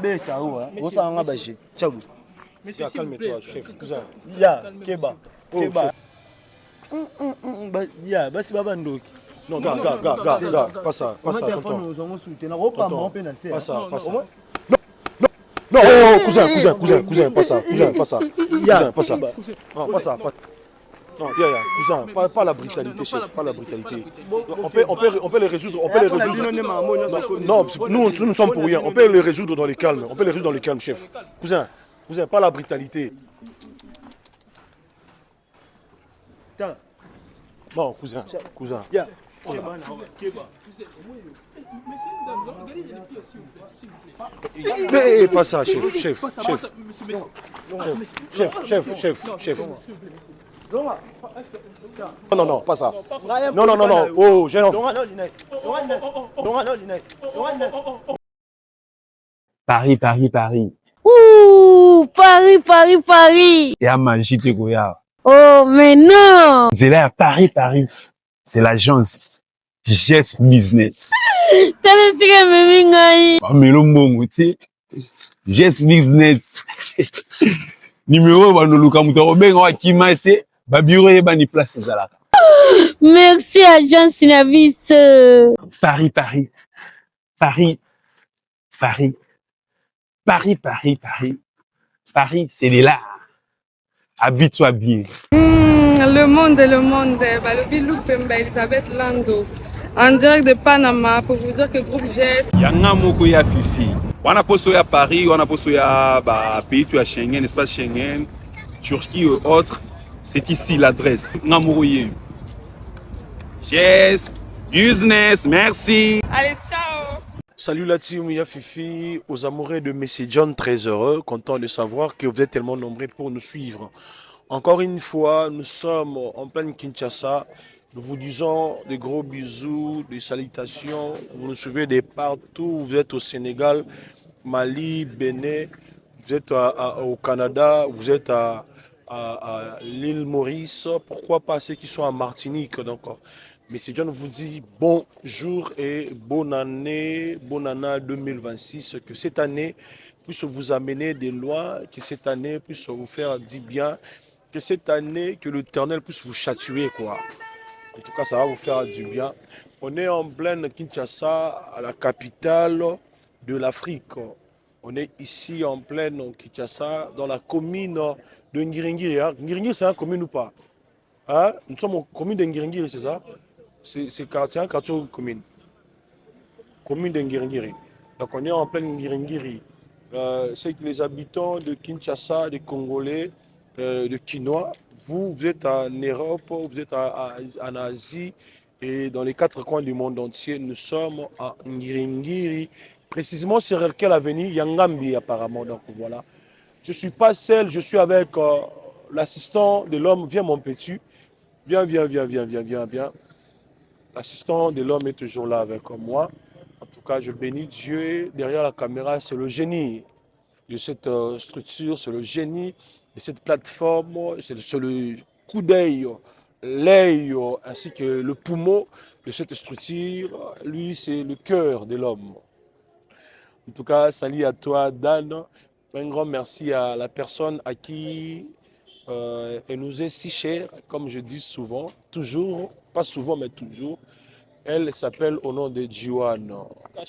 beta oa. Osa nga baje. Ciao. Monsieur, calme-toi, chef. Cousin. Ya, Keba. Oh, Keba. chef. Ya, basi baba ndoki. Non, gars, pas ça, tonton. Tonton, pas ça. Non, oh, cousin, pas ça, cousin, pas ça. Cousin, pas ça. Non, pas ça. Non, cousin, pas la brutalité, chef, pas la brutalité. On peut les résoudre, Non, nous sommes pour rien. On peut les résoudre dans les calmes. Chef. Cousin, pas la brutalité. Bon, cousin. Mais pas ça, chef. Non, pas ça. Non. Oh, j'ai Paris. Ouh, Paris. Et à Manchite Goya. Oh, mais non. C'est là, Paris. C'est l'agence Gest Business. T'as laissé me mingai. Melombo Mouti. Gest Business. Numéro, bah, nous, Luka Moutaro, ben, on a qui m'a essayé. Bah, bureau, et bah, ni place, ça Merci, agence Navis. Paris, c'est les là. Habite-toi bien. Le monde. Bah, le Bilouk Pemba, Elisabeth Lando. En direct de Panama pour vous dire que groupe GS. Yanga moko ya Fifi. Wana poso ya Paris, wana poso ya pays tu as Schengen, espace Schengen, Turquie ou autres. C'est ici l'adresse. Ngamouye. GS Business, merci. Allez, ciao. Salut la team Ya Fifi, aux amoureux de Messi John, très heureux, content de savoir que vous êtes tellement nombreux pour nous suivre. Encore une fois, nous sommes en pleine Kinshasa. Nous vous disons des gros bisous, des salutations. Vous nous suivez de partout. Vous êtes au Sénégal, Mali, Bénin, vous êtes au Canada, vous êtes à l'île Maurice. Pourquoi pas ceux qui sont à Martinique. Donc, Messi John vous dit bonjour et bonne année 2026. Que cette année puisse vous amener des lois, que cette année puisse vous faire du bien, que cette année, que l'Éternel puisse vous châtier, quoi. En tout cas, ça va vous faire du bien. On est en pleine Kinshasa, à la capitale de l'Afrique. On est ici en pleine Kinshasa, dans la commune de Ngiringiri. Ngiringiri, c'est une commune ou pas? Hein? Nous sommes en commune de Ngiringiri, c'est ça? C'est un quartier ou commune? Commune de Ngiringiri. Donc on est en pleine Ngiringiri. C'est que les habitants de Kinshasa, des Congolais, de Kinois, vous êtes en Europe, vous êtes en Asie et dans les 4 coins du monde entier. Nous sommes à Ngiringiri, précisément sur quelle avenue? Yangambi apparemment. Donc voilà. Je ne suis pas seul, je suis avec l'assistant de l'homme. Viens mon petit. Viens. L'assistant de l'homme est toujours là avec moi. En tout cas, je bénis Dieu. Derrière la caméra, c'est le génie de cette structure, c'est le génie de cette plateforme, c'est le coup d'œil, l'œil ainsi que le poumon de cette structure. Lui, c'est le cœur de l'homme. En tout cas, salut à toi, Dan. Un grand merci à la personne à qui elle nous est si chère, comme je dis souvent, toujours, pas souvent, mais toujours. Elle s'appelle au nom de Jiwan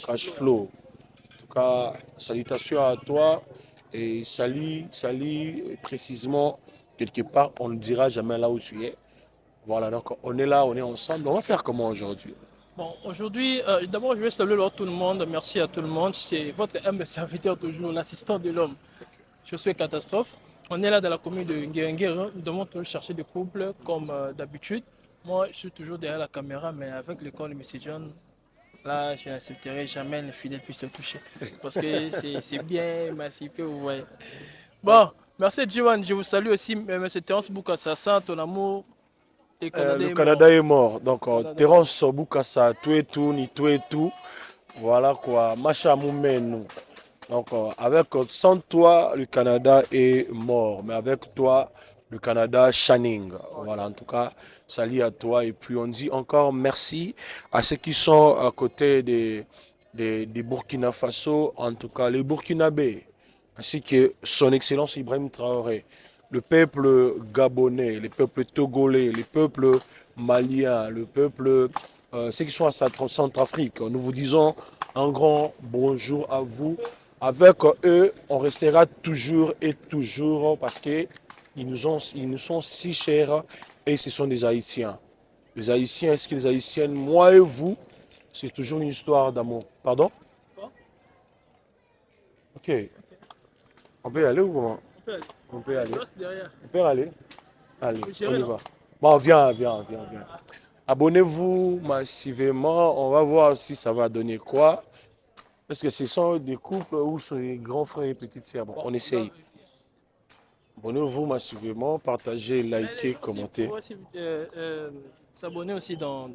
Cashflow. En tout cas, salutations à toi et salut précisément quelque part, on ne dira jamais là où tu es. Voilà, donc on est là, on est ensemble. On va faire comment aujourd'hui? Bon, aujourd'hui, d'abord, je vais saluer tout le monde. Merci à tout le monde. C'est votre humble serviteur toujours, l'assistant de l'homme. Je suis Catastrophe. On est là dans la commune de Nguérenguéré. Nous devons toujours chercher des couples comme d'habitude. Moi, je suis toujours derrière la caméra, mais avec le corps de M. John, là, je n'accepterai jamais les fidèles puissent se toucher. Parce que c'est bien massifé, vous voyez. Bon, merci Jiwan. Je vous salue aussi, M. Terence Boukassa, ton amour. Le Canada est mort. Donc, Terence Boukassa, tout et tout, ni tout et tout. Voilà quoi. Macha Moumenu. Donc, sans toi, le Canada est mort. Mais avec toi, le Canada shining. Voilà, en tout cas, salut à toi. Et puis, on dit encore merci à ceux qui sont à côté des Burkina Faso, en tout cas les Burkinabés, ainsi que son Excellence Ibrahim Traoré, le peuple gabonais, les peuples togolais, les peuples maliens, le peuple, ceux qui sont à Centrafrique. Nous vous disons un grand bonjour à vous. Avec eux, on restera toujours et toujours parce qu'ils nous sont si chers et ce sont des Haïtiens. Les Haïtiens, est-ce que les Haïtiennes, moi et vous, c'est toujours une histoire d'amour. Pardon? Ok. On peut y aller ou comment? On peut y aller. On peut y aller. Allez, on y va. Bon, viens. Abonnez-vous massivement. On va voir si ça va donner quoi. Parce que ce sont des couples où sont les grands frères et petites sœurs. Bon, on essaye. Abonnez-vous massivement, partagez, likez, commentez. S'abonner aussi dans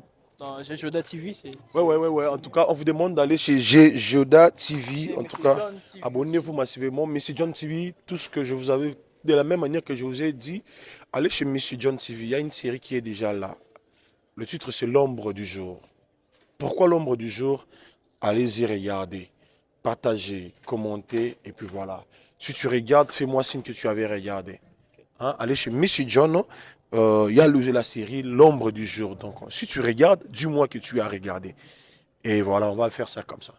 Joda TV. Ouais. En tout cas, on vous demande d'aller chez Joda TV. En tout cas, abonnez-vous massivement. Monsieur John TV, tout ce que je vous avais, de la même manière que je vous ai dit, allez chez Monsieur John TV. Il y a une série qui est déjà là. Le titre, c'est L'ombre du jour. Pourquoi l'ombre du jour? Allez-y regarder, partagez, commentez, et puis voilà. Si tu regardes, fais-moi signe que tu avais regardé. Hein? Allez chez Monsieur John, il y a la série L'ombre du jour. Donc, si tu regardes, dis-moi que tu as regardé. Et voilà, on va faire ça comme ça.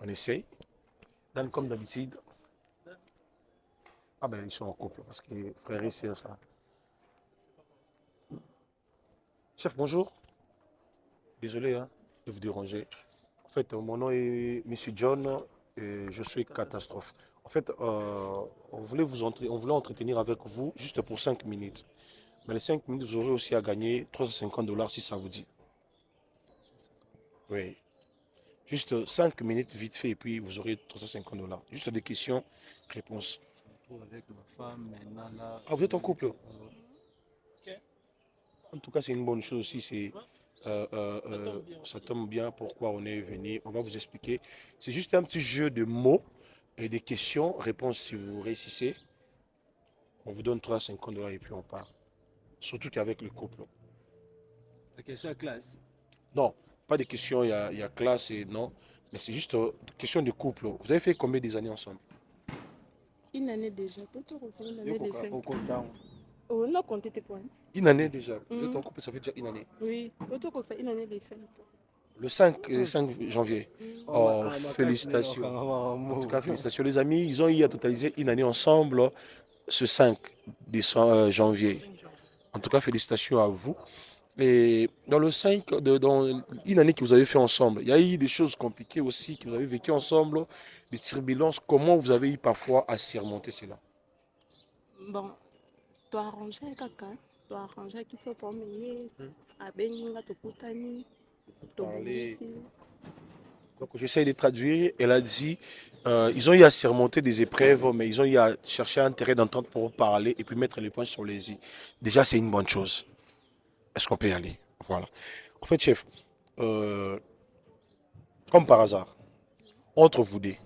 On essaye. Dan, comme d'habitude. Ah ben, ils sont en couple, parce que frère et sœur, ça. Chef, bonjour. Désolé de vous déranger. En fait, mon nom est Monsieur John et je suis Catastrophe. En fait, on voulait entretenir avec vous juste pour 5 minutes. Mais les 5 minutes, vous aurez aussi à gagner $350 si ça vous dit. Oui. Juste 5 minutes vite fait et puis vous aurez $350. Juste des questions, réponses. Avec ma femme, maintenant là. Ah, vous êtes en couple? En tout cas, c'est une bonne chose aussi. Ça tombe bien pourquoi on est venu. On va vous expliquer. C'est juste un petit jeu de mots et des questions. Réponses si vous réussissez. On vous donne $350 et puis on part. Surtout qu'avec le couple. La question classe. Non, pas des questions, il y a classe et non. Mais c'est juste question de couple. Vous avez fait combien des années ensemble? Une année déjà. Une année de 5. Oh, on a compté tes points. Une année déjà. Vous êtes en couple, ça fait déjà une année. Oui, une année de 5. Le 5 janvier. Oh, félicitations. En tout cas, félicitations les amis. Ils ont eu à totaliser une année ensemble ce 5 janvier. En tout cas, félicitations à vous. Et dans le 5, dans une année que vous avez fait ensemble, il y a eu des choses compliquées aussi que vous avez vécues ensemble, des turbulences. Comment vous avez eu parfois à surmonter cela? Bon, tu as arrangé kaka, tu as arrangé qui se promener, à Beninga, tu Koutani, tu Bouzissi. Donc j'essaye de traduire. Elle a dit, ils ont eu à surmonter des épreuves, mais ils ont eu à chercher un terrain d'entente pour parler et puis mettre les points sur les i. Déjà, c'est une bonne chose. Est-ce qu'on peut y aller? Voilà. En fait, chef, comme par hasard, entre vous deux,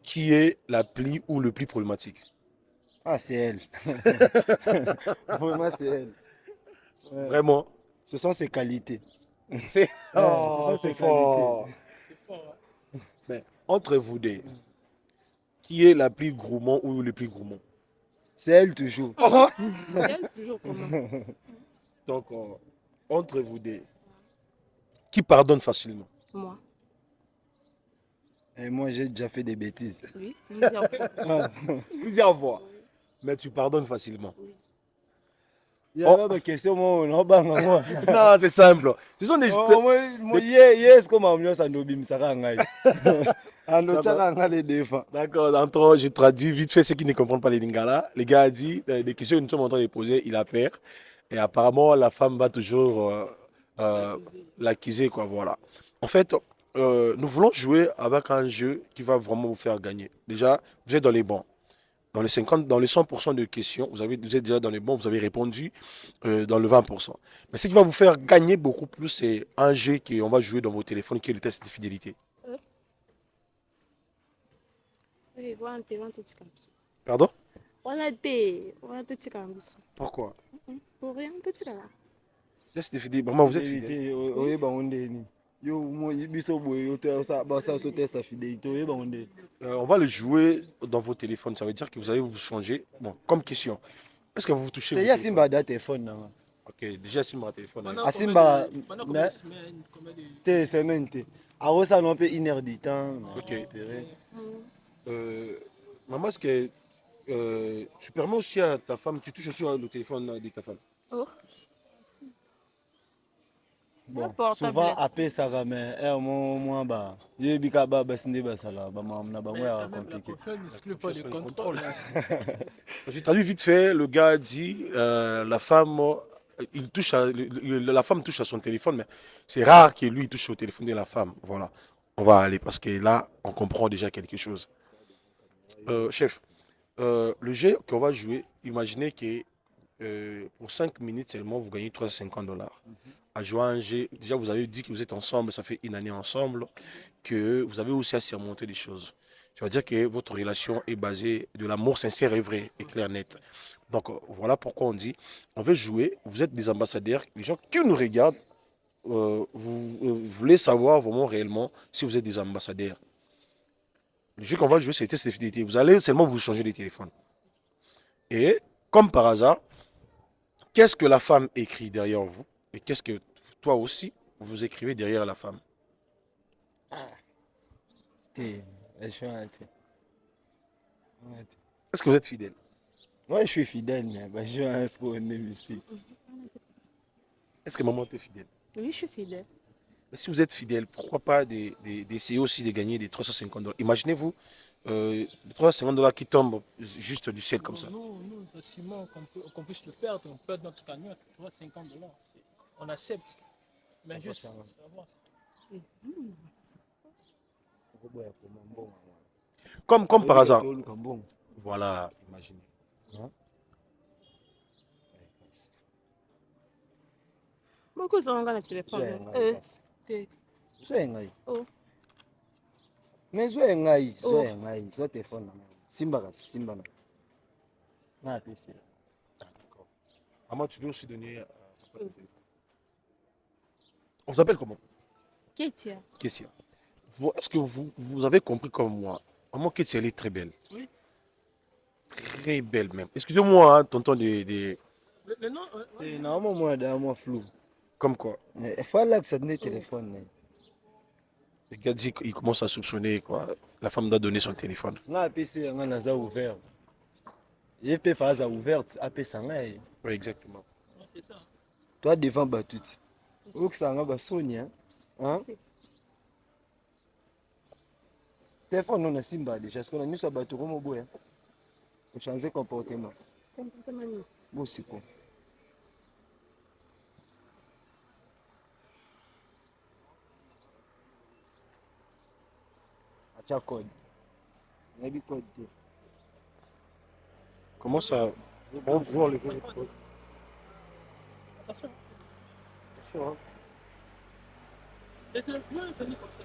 qui est la plus ou le plus problématique? Ah, c'est elle. Vraiment, c'est elle. Ouais. Vraiment? Ce sont ses qualités. C'est ses fort. Mais entre vous deux, qui est la plus gourmand ou le plus gourmand? C'est elle toujours. C'est elle toujours comment? Donc, entre vous deux, qui pardonne facilement? Moi. Et moi, j'ai déjà fait des bêtises. Oui, plusieurs fois. Plusieurs fois. Mais tu pardonnes facilement. Il y a des questions, moi. Non, c'est simple. Ce sont des... D'accord, je traduis vite fait ceux qui ne comprennent pas les lingala. Les gars a dit, des questions que nous sommes en train de poser, il a peur. Et apparemment, la femme va toujours l'accuser, quoi, voilà. En fait, nous voulons jouer avec un jeu qui va vraiment vous faire gagner. Déjà, vous êtes dans les bons. Dans les 100% de questions, vous êtes déjà dans les bons, vous avez répondu dans le 20%. Mais ce qui va vous faire gagner beaucoup plus, c'est un jeu qu'on va jouer dans vos téléphones, qui est le test de fidélité. Oui, Pardon? Pourquoi? Pour rien, petit là. Test de fidélité. Vraiment, vous êtes fidèle. fidèle. Yo, moi, biso boy, ça teste la fidélité, bah on est. On va le jouer dans vos téléphones. Ça veut dire que vous allez vous changer. Bon, comme question. Est-ce que vous vous touchez T'es vos ya téléphones? simba da téléphone là. Ok, déjà sur mon téléphone. Pendant Ah, combien Simba, pendant mais- combien de semaines, combien de... T'es semaine t'es. Ah ouais, ça non peut 1 heure du temps. Ok. Récupérer. Maman, est-ce que tu permets aussi à ta femme, tu touches aussi le téléphone de ta femme? Oh, Bon, portable. souvent après ça va mais moi bah, je bika ba basinde ba sala ba na ba Mais moi quand même, la compliqué. confiance n'exclut pas de contrôle. J'ai traduit vite fait, le gars a dit, la femme, il touche la femme touche à son téléphone, mais c'est rare que lui il touche au téléphone de la femme. Voilà, on va aller parce que là, on comprend déjà quelque chose. Chef, le jeu qu'on va jouer, imaginez que pour 5 minutes seulement, vous gagnez 350 $. À jouer à un jeu, déjà vous avez dit que vous êtes ensemble, ça fait une année ensemble, que vous avez aussi à surmonter des choses. Ça veut dire que votre relation est basée de l'amour sincère et vrai et clair net. Donc voilà pourquoi on dit, on veut jouer, vous êtes des ambassadeurs, les gens qui nous regardent, vous voulez savoir vraiment réellement si vous êtes des ambassadeurs. Le jeu qu'on va jouer, c'est test de fidélité. Vous allez seulement vous changer de téléphone. Et comme par hasard, qu'est-ce que la femme écrit derrière vous et qu'est-ce que toi aussi vous écrivez derrière la femme? T'es, je suis un t'es. Est-ce que vous êtes fidèle? Moi je suis fidèle mais bah je suis un score mystique. Est-ce que maman est fidèle? Oui, je suis fidèle. Mais si vous êtes fidèle, pourquoi pas d'essayer aussi de gagner des 350 $? Imaginez-vous, les 350 $ qui tombent juste du ciel comme ça. Nous assumons qu'on puisse le perdre, on perd notre cagnotte, 350 $. On accepte. Mais juste savoir. Comme par hasard. Voilà, imaginez. Beaucoup sont dans le téléphone. Sois ngai. Oh. Mais sois ngai, sois ngai, sois téléphone. Simba na. Na PC. D'accord. Maman, tu veux aussi donner ton téléphone. On vous appelle comment? Kétia. Kessia. Est-ce que vous avez compris comme moi? Maman Kessia, elle est très belle. Oui. Très belle même. Excusez-moi, hein, tonton Le nom, Eh non moi flou. Comme quoi? Il faut là que ça donne téléphone. Le gars dit qu'il commence à soupçonner quoi. La femme doit donner son téléphone. Na PC nga naza ouvert. Il peut faire ça ouverte, après ça ngai. Oui, exactement. c'est ça. Toi devant Batuti. Ou que ça nga ba Sonia. Hein? Téléphone on a Simba déjà, parce qu'on a mis sur Batu comme au bout. Pour changer comportement. Bon c'est quoi? Acha code. On a code. Comment ça? On vous enlever le code. Attention. Attention, hein. Laissez-le plus venir comme ça.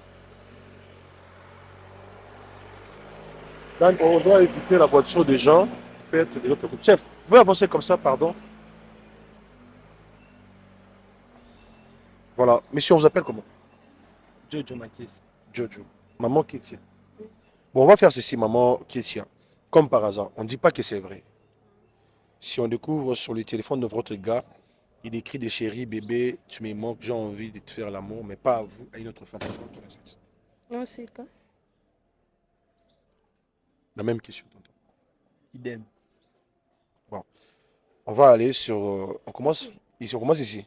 Donc, on doit éviter la voiture des gens. Peut-être de l'autre côté. Chef, vous pouvez avancer comme ça, pardon. Voilà. Monsieur, on vous appelle comment? Jojo Makis. Jojo. Maman Kétia. Bon, on va faire ceci, maman Kétia. Comme par hasard, on ne dit pas que c'est vrai. Si on découvre sur le téléphone de votre gars, il écrit des chéris, bébé, tu me manques, j'ai envie de te faire l'amour, mais pas à vous, à une autre femme. Non, c'est quoi? La même question, tonton. Idem. Bon, on va aller sur. On commence ici. On commence ici.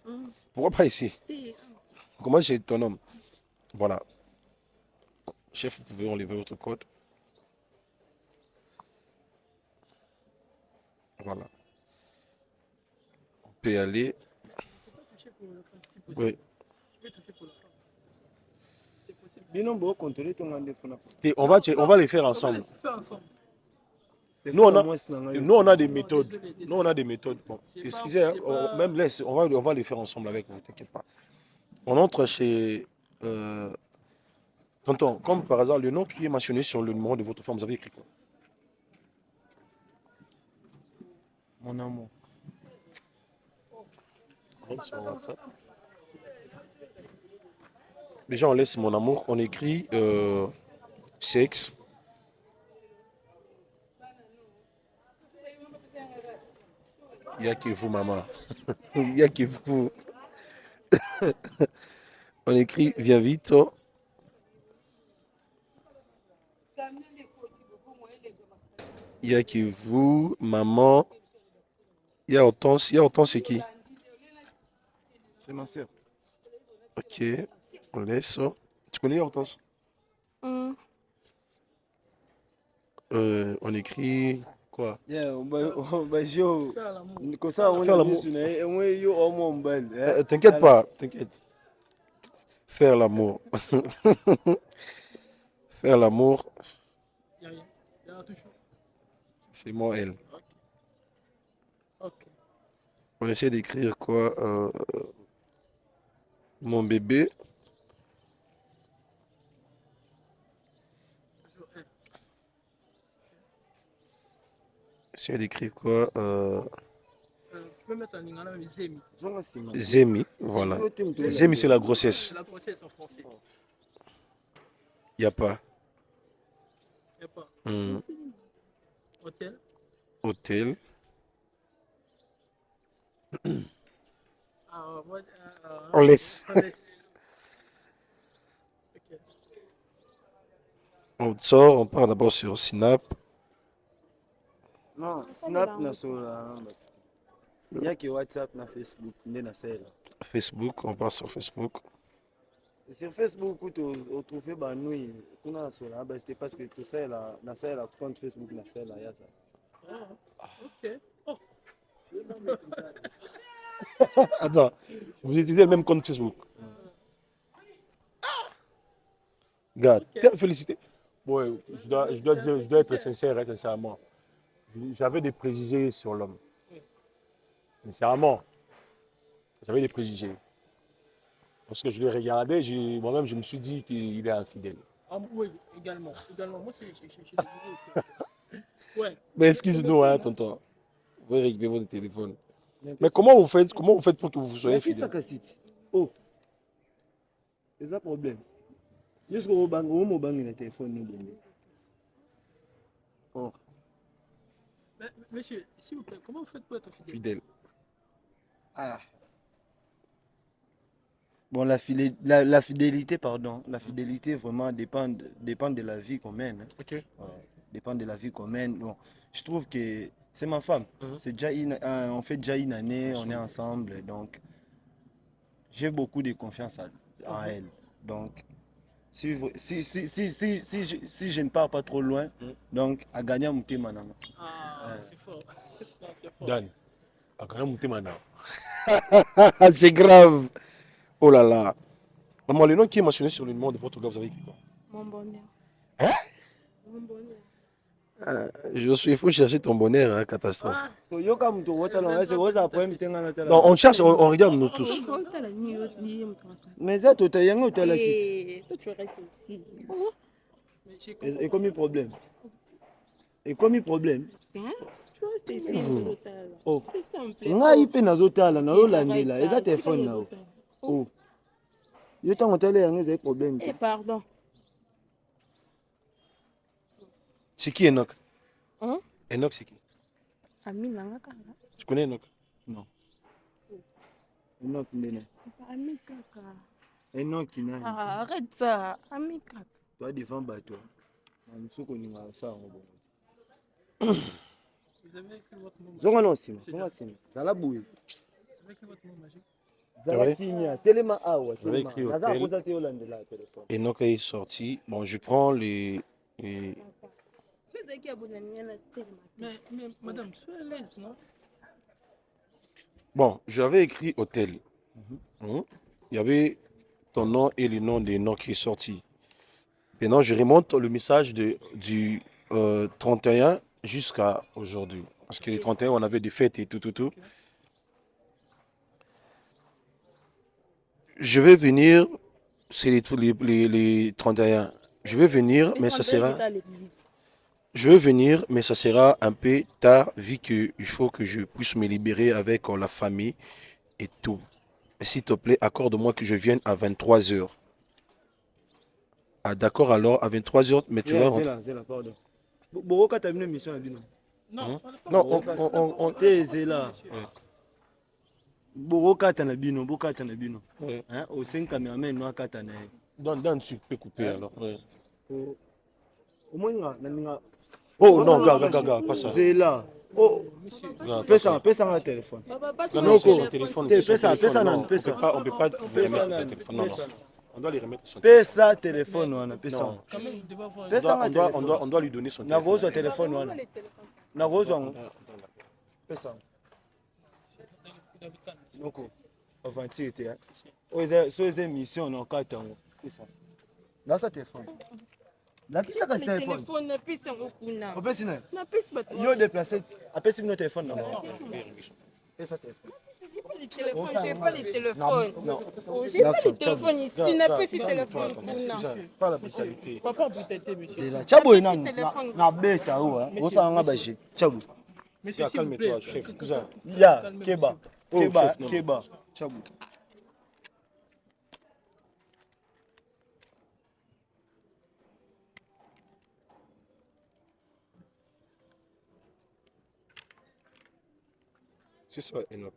Pourquoi pas ici? On commence chez ton homme. Voilà. Chef, vous pouvez enlever votre code. Voilà. On peut y aller. Oui. Je vais toucher pour la femme. C'est possible. Bien on va contrôler ton rendez-vous. Et on va les faire ensemble. On va les faire ensemble. Nous, on a des méthodes. Nous, on a des méthodes. Bon, excusez, hein, même laisse, on va les faire ensemble avec vous, t'inquiète pas. On entre chez. Tonton, comme par hasard, le nom qui est mentionné sur le numéro de votre femme, vous avez écrit quoi? Mon amour. Sur WhatsApp. Déjà, on laisse mon amour. On écrit sexe. Il n'y a que vous, maman. Il n'y a que vous. On écrit viens vite. Il n'y a que vous, maman. Il y a Hortense. Il y a Hortense, c'est qui? C'est ma sœur. Ok, on laisse. Tu connais Hortense? Hmm. On écrit quoi? Yeah, jo. Faire l'amour. Comme ça, on Faire a l'amour. mis yo au mobile. T'inquiète pas, t'inquiète. Faire l'amour. Faire l'amour, Il n'y a rien. Il y a toujours. c'est moi, elle. Ok. On essaie d'écrire quoi? Mon bébé. Essayer d'écrire quoi? Tu peux mettre en lingala même Zemi. Zemi, voilà. Zemi, c'est la grossesse. C'est la grossesse en français. Il n'y a pas. Il n'y a pas. Hmm. Hôtel. Hôtel. On laisse. On laisse. Ok. On sort, on part d'abord sur Snap. Non, Snap na sola. Il y a que WhatsApp na Facebook, na celle. Facebook, on part sur Facebook. Sur Facebook, on trouve bah nous, on a sola, bah c'était parce que tout ça là, na celle compte Facebook na celle là, y a ça. Ok. Oh. Attends, vous utilisez le même compte Facebook? Regarde, félicité. Bon, je dois dire, je dois être sincère, sincèrement. J'avais des préjugés sur l'homme. Sincèrement, j'avais des préjugés. Parce que je l'ai regardé, moi-même, je me suis dit qu'il est infidèle. Ah, oui, également. Moi, c'est. Ouais. Mais excuse-nous, hein, tonton. Vous pouvez récupérer votre téléphone. Mais comment vous faites pour que vous soyez fidèle? Oh, c'est un problème. Jusqu'au bang, au bang, le téléphone nous donne. Oh. Mais, monsieur, s'il vous plaît, comment vous faites pour être fidèle? Fidèle. Ah. Bon, la fidélité, pardon, la fidélité vraiment dépend de la vie qu'on mène. Hein. Ok. Ouais, dépend de la vie qu'on mène. Bon, je trouve que c'est ma femme. C'est déjà on fait déjà une année, on est ensemble. Donc, j'ai beaucoup de confiance en elle. Donc, si je ne pars pas trop loin, donc, à gagner mon thé maintenant. Ah, c'est fort. C'est fort. Dan, à quand même monter maintenant. C'est grave. Oh là là. Maman, le nom qui est mentionné sur le nom de votre gars, vous avez écrit quoi? Mon bonheur. Hein? Mon bonheur. Il faut chercher ton bonheur, hein, catastrophe. Non, on cherche, on regarde nous tous. mais ça, tout est où tu as Et toi, tu restes ici. et comme problème. Et comme problème. Hein? Tu restes ici. Oh. C'est simple. Ngai pe nazotala na olandela eza téléphone na o. Oh. Yo tango tele yango eza problème. Eh, pardon. C'est qui Enoch? Hein? Enoch, c'est qui? Ami nanga kaka. Tu connais Enoch? Non. Enoch ndene. Ami kaka. Enoch nani? Ah, arrête ça. Ami kaka. Toi devant bato. Na msuko ni ngasa ngo. Vous avez écrit votre nom. Zonga non sima, zonga sima. Zala boué. Vous avez écrit votre nom magique. Zala kinya, telema awa, J'avais telema. écrit Naza hôtel. posa te olandela téléphone. Enoch est sorti. Bon, je prends les... C'est qui a besoin de Mais madame, soyez à l'aise, non? Bon, j'avais écrit hôtel. Il y avait ton nom et le nom d'Enoch qui est sorti. Maintenant, je remonte le message du 31 jusqu'à aujourd'hui. Parce que les 31, on avait des fêtes et tout. Je vais venir, c'est les 31. Je vais venir, mais ça sera... Je vais venir, mais ça sera un peu tard, vu qu'il faut que je puisse me libérer avec la famille et tout. Mais s'il te plaît, accorde-moi que je vienne à 23h. Ah, d'accord, alors à 23h, mais tu vas rentrer. Zela, pardon. Boroka, tu as vu une mission à Bino? Non, Non, on... T'es Zela. Boroka, tu as Bino, Boka, tu as Bino. Au 5 caméramen, nous, 4 ans. Dans tu peux couper alors. Au moins, Oh non, gars, pas ça. Zela. Oh, pesa un téléphone. Non, c'est son téléphone. On peut pas Pesa remettre le téléphone. Non. On doit lui remettre son Pesa téléphone, on a pesa. quand même, on devait avoir... On doit lui donner son téléphone. Nagozo téléphone, on a. Nagozo, pesa. Donc, avant tu étais. So les mission on quatre ans. Pesa. Dans sa téléphone. La piste à téléphone. Na pesa ngokuna. On peut signer. Na pesa bato. Yo déplacé. Appelle si notre téléphone non. Pesa téléphone. J'ai pas les téléphones. Non. J'ai pas les téléphones ici. Na pesa téléphone kuna. Pas la brutalité. Papa, brutalité, monsieur. C'est là. Tchabo na beta ou on ça nga baje. Tchabo. Monsieur, s'il vous plaît. Calme-toi, chef. Cousin. Ya, Keba. Oh, Keba, chef, non. Keba. Tchabo. C'est ça, Enoch.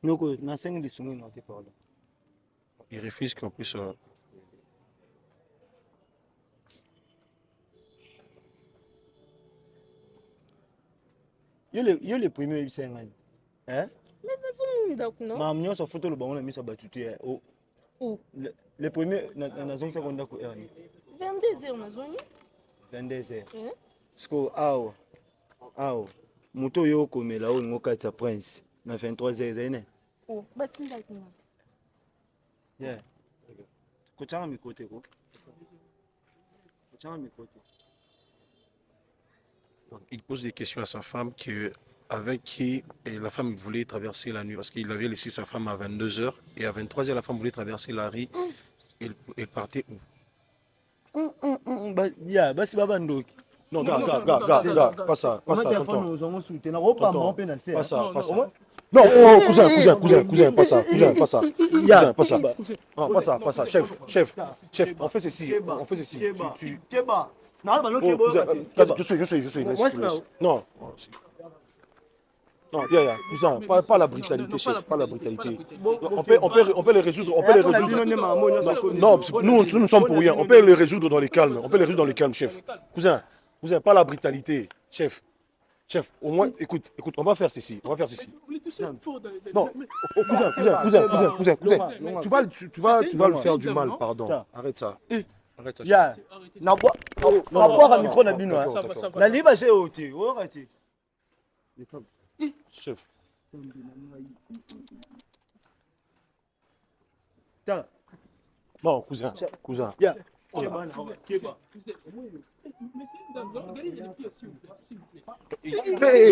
Noko, na 5 lisungi na te parle. Il refuse qu'on puisse... Yo le premier ibisa ngani. Hein? Mais nazominda kuna. Mam nyonso photo le bango na miso batutu ya. Oh. Le premier na zone seconde ko erni. 22h nazoni. 22h. Hein? Sko awo. Moto yo komela o ngokatsa prince na 23h zene. Oh, batinda kuna. Yeah. Kochanga mikote ko. Kochanga mikote. Il pose des questions à sa femme avec qui la femme voulait traverser la nuit parce qu'il avait laissé sa femme à 22h et à 23h la femme voulait traverser la rue. Elle partait où? Ya, basi baba ndoki. Non, gars, pas ça, pas ça. Pas ça. Non, oh, cousin, pas ça, pas ça. Ya, pas ça. Non, pas ça. Chef, on fait ceci. Keba. Je suis. Non. Non, cousin, pas la brutalité, chef, pas la brutalité. On peut les résoudre, Non, nous sommes pour rien. On peut les résoudre dans les calmes, chef. Cousin, pas la brutalité, chef. Au moins, écoute, on va faire ceci. Non, cousin. Tu vas le faire du mal, pardon. Arrête ça. Ya, na boire un micro na bino. Na liba j'ai ôté, raté. Chef. Non, cousin. Ya. Keba.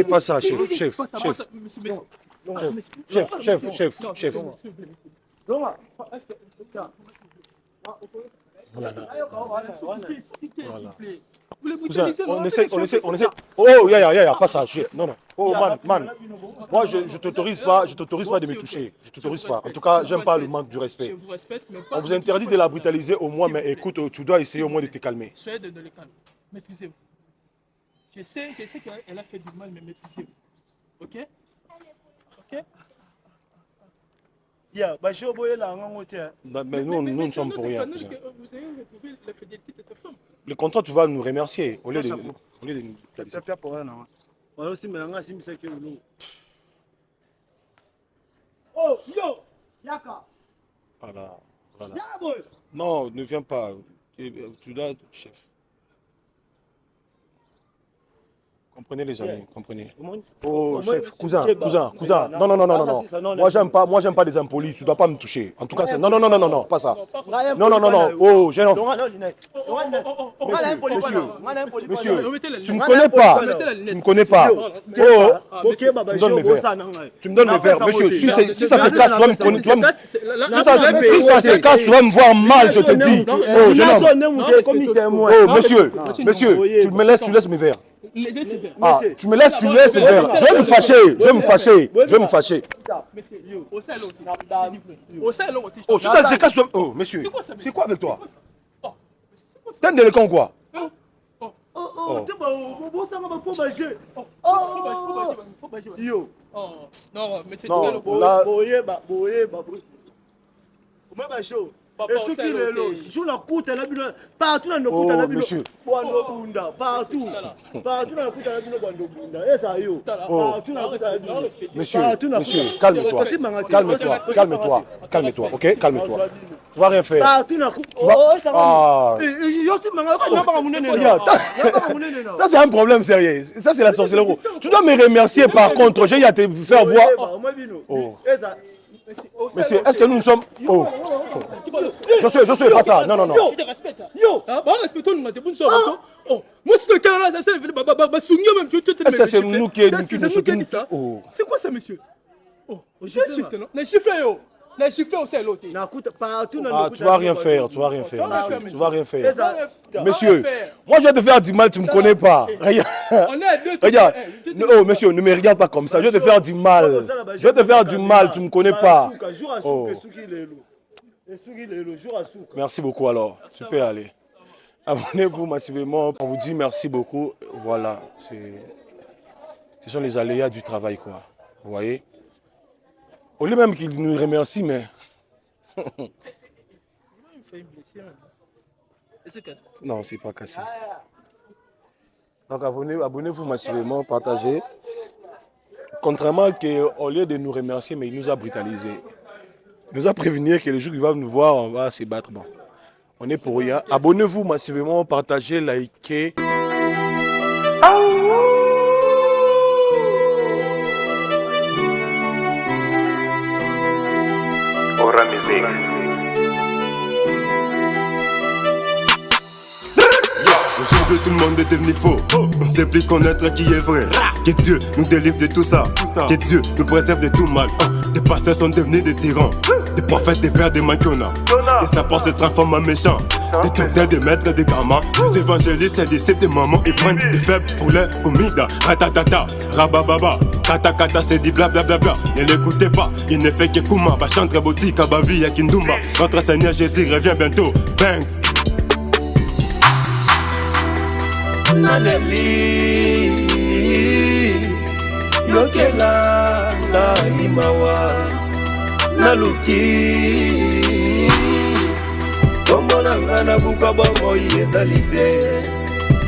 Pas ça, chef. Voilà. Cousin, on essaie. Oh, ya, pas ça, chef. Non. Oh, man. Moi, je t'autorise pas de me toucher. Je t'autorise pas. En tout cas, j'aime pas le manque du respect. Je vous respecte, mais pas... On vous interdit de la brutaliser au moins, mais écoute, tu dois essayer au moins de te calmer. Soyez de le calme. Maîtrisez-vous. Je sais qu'elle a fait du mal, mais maîtrisez-vous. Ok? Ya, bah j'ai oublié la ngote. Mais nous ne sommes pour rien. Vous avez retrouvé la fidélité de ta femme. Le contrat, tu vas nous remercier au lieu de nous brutaliser. Voilà aussi, mais là, c'est que nous. Oh, yo, Yaka. Voilà. Non, ne viens pas. Tu dois, chef. Comprenez les amis, comprenez. Oh, chef, cousin. Non. Moi, j'aime pas les impolis. Tu dois pas me toucher. En tout cas, c'est... Non, pas ça. Non. Oh, j'ai... Monsieur, tu me connais pas. Oh, tu me donnes le verre. Monsieur, si ça se casse, tu vas me voir mal, je te dis. Oh, jeune homme. Oh, monsieur, tu laisses mes verres. Ah, tu me laisses faire. Je vais me fâcher. Oh, c'est ça, c'est casse. Oh, monsieur. C'est quoi avec toi? T'es un délinquant ou quoi? Non, mais c'est monsieur. Monsieur, calme-toi, ok, calme-toi. Tu vas rien faire. Ça c'est un problème sérieux. Ça c'est la sorcellerie. Tu dois me remercier par contre. J'ai à te faire voir. Monsieur, est-ce que nous sommes... Oh. Je sais pas ça. Non. Je te respecte. Est-ce que c'est nous qui nous soutenons? C'est quoi ça, monsieur? Tu vas rien faire. Monsieur, moi je vais te faire du mal, tu ne me connais pas. Regarde. Oh, monsieur, ne me regarde pas comme ça. Je vais te faire du mal. Tu ne me connais pas. Oh. Merci beaucoup alors. Tu peux aller. Abonnez-vous massivement. On vous dit merci beaucoup. Voilà. Ce sont les aléas du travail, quoi. Vous voyez? Au lieu même qu'il nous remercie, mais... Non, c'est pas cassé. Donc abonnez-vous massivement, partagez. Contrairement qu'au lieu de nous remercier, mais il nous a brutalisés. Il nous a prévenu que les jours qu'il va nous voir, on va se battre. Bon, on est pour rien. Abonnez-vous massivement, partagez, likez. Aura musique. Aujourd'hui tout le monde est devenu faux. On sait plus connaître qui est vrai. Que Dieu nous délivre de tout ça. Que Dieu nous préserve de tout mal. Des pasteurs sont devenus des tyrans. Des prophètes, des pères, des maquiona. Des sapeurs se transforment en méchants. Des docteurs, des maîtres, des gamins. Des évangélistes, des disciples, des mamans. Ils prennent des faibles pour les comida. Ratatata, rabababa. Kata kata, c'est dit blablabla. Ne l'écoutez pas, il ne fait que Kuma. Bachantre, Boti, Kabavi, Yakindumba. Notre Seigneur Jésus revient bientôt. Banks. Naleli Yokela la imawa Naluki Komona ngana buka bomo yesalite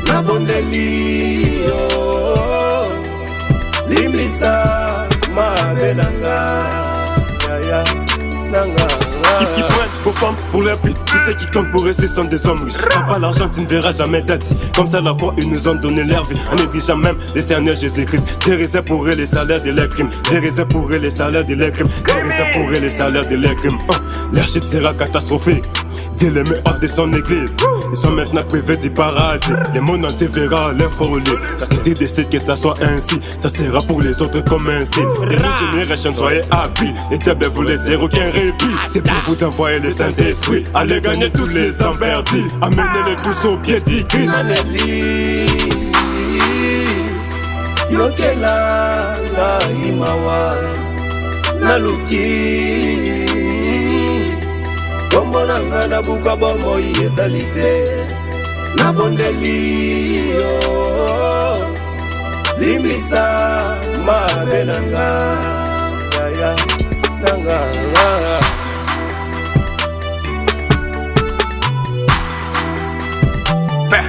Nabondeli Limisa mabenanga Yaya nanga Qui prennent vos femmes pour leur pute. Tous ceux qui comptent pour eux, ce sont des hommes riches. T'as pas l'argent, tu ne verras jamais daddy. Comme ça, la quoi, ils nous ont donné leur vie. En négligeant même les Seigneurs Jésus-Christ. Dérisé pour eux les salaires de leurs crimes. Dérisé pour eux les salaires de leurs crimes. Dérisé pour eux les salaires de leurs crimes. Leur chute sera catastrophique. Dieu les met hors de son église. Ils sont maintenant privés du paradis. Le monde entier verra leur folie. Ça c'est décide que ça soit ainsi. Ça sera pour les autres comme un signe. Les new generation, soyez happy. Les tables vous laissez aucun répit. C'est pour vous envoyer le Saint-Esprit. Allez gagner tous les emmerdis. Amenez-les tous au pied du Christ. Yokela la imawa Naluki Komona ngana buka bomo yesalite Nabondeli Limisa mabenanga Yaya nanga Beh